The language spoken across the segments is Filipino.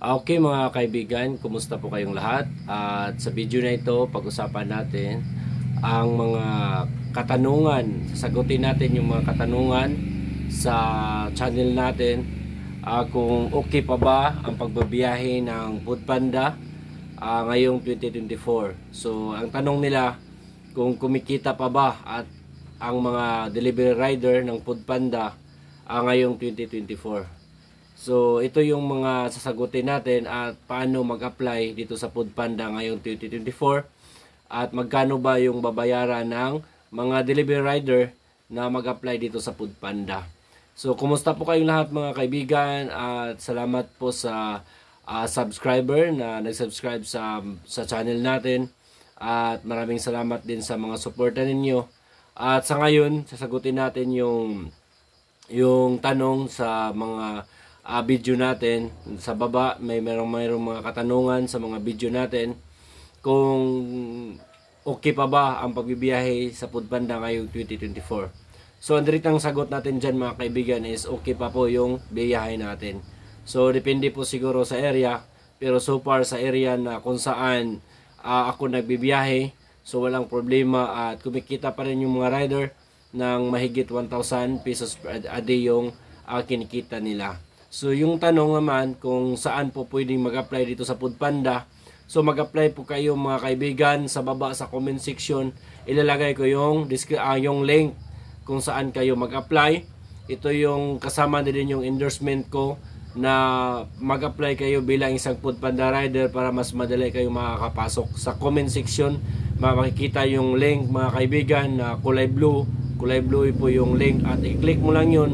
Okay mga kaibigan, kumusta po kayong lahat? At sa video na ito, pag-usapan natin ang mga katanungan. Sasagutin natin yung mga katanungan sa channel natin. Kung okay pa ba ang pagbabiyahe ng Foodpanda ngayong 2024. So, ang tanong nila, kung kumikita pa ba at ang mga delivery rider ng Foodpanda ngayong 2024. So, ito yung mga sasagutin natin at paano mag-apply dito sa Foodpanda ngayong 2024 at magkano ba yung babayaran ng mga delivery rider na mag-apply dito sa Foodpanda. So, kumusta po kayong lahat mga kaibigan at salamat po sa subscriber na nag-subscribe sa channel natin at maraming salamat din sa mga suporta ninyo. At sa ngayon, sasagutin natin yung tanong sa mga video natin. Sa baba mayroong mga katanungan sa mga video natin kung okay pa ba ang pagbibiyahe sa Foodpanda ngayong 2024. So ang direktang sagot natin dyan mga kaibigan is okay pa po yung biyahe natin. So depende po siguro sa area, pero so far sa area na kung saan ako nagbibiyahe, so walang problema at kumikita pa rin yung mga rider ng mahigit 1,000 pesos a day yung kinikita nila. So yung tanong naman kung saan po pwedeng mag-apply dito sa Foodpanda. So mag-apply po kayo mga kaibigan sa baba sa comment section. Ilalagay ko yung link kung saan kayo mag-apply. Ito yung kasama din yung endorsement ko na mag-apply kayo bilang isang Foodpanda rider para mas madali kayo makakapasok. Sa comment section makikita yung link mga kaibigan na kulay blue. Kulay blue po yung link at i-click mo lang yun.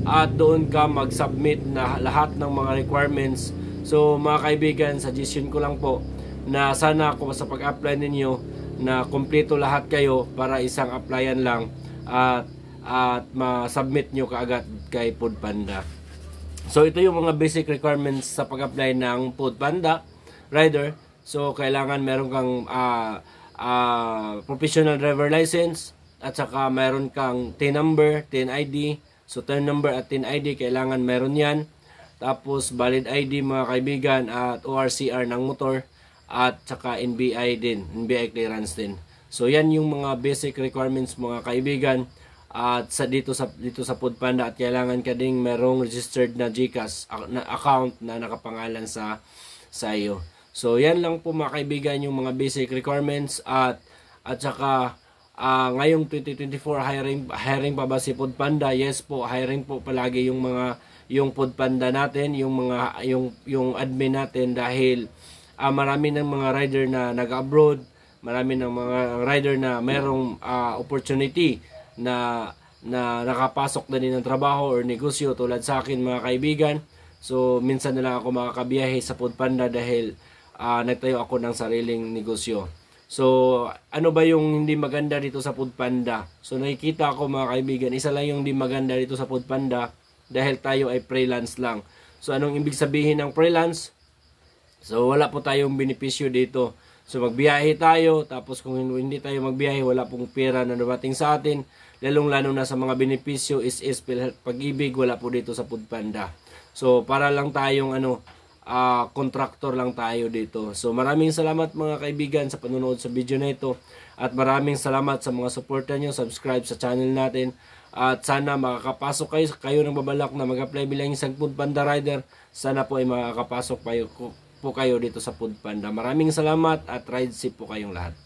At doon ka mag-submit na lahat ng mga requirements. So mga kaibigan, suggestion ko lang po na sana ako sa pag-apply ninyo na kumpleto lahat kayo para isang applyan lang at ma-submit nyo kaagad kay Foodpanda. So ito yung mga basic requirements sa pag-apply ng Foodpanda rider. So kailangan meron kang professional driver license at saka meron kang TIN number, TIN ID. So, TIN number at TIN ID, kailangan meron yan. Tapos, valid ID mga kaibigan at ORCR ng motor. At saka NBI din, NBI clearance din. So, yan yung mga basic requirements mga kaibigan. At dito sa Foodpanda at kailangan ka ding merong registered na GCash account na nakapangalan sa iyo. So, yan lang po mga kaibigan yung mga basic requirements. At saka, ngayong 2024 hiring pa ba si Foodpanda? Yes po, hiring po palagi yung Foodpanda natin, yung admin natin dahil marami ng mga rider na nag-abroad, marami ng mga rider na merong opportunity na nakapasok na din ng trabaho or negosyo tulad sa akin mga kaibigan. So minsan na lang ako makakabiyahe sa Foodpanda dahil nagtayo ako ng sariling negosyo. So, ano ba yung hindi maganda dito sa Foodpanda? So, nakikita ko mga kaibigan, isa lang yung hindi maganda dito sa Foodpanda dahil tayo ay freelance lang. So, anong ibig sabihin ng freelance? So, wala po tayong benepisyo dito. So, magbiyahe tayo, tapos kung hindi tayo magbiyahe, wala pong pera na dumating sa atin. Lalong-lalo na sa mga benepisyo, is PhilHealth, Pag-ibig, wala po dito sa Foodpanda. So, para lang tayong contractor lang tayo dito. So maraming salamat mga kaibigan sa panonood sa video na ito at maraming salamat sa mga suporta nyo, subscribe sa channel natin at sana makakapasok kayo ng babalak na mag-apply bilang isang Foodpanda rider. Sana po ay makakapasok po kayo dito sa Foodpanda. Maraming salamat at ride safe po kayong lahat.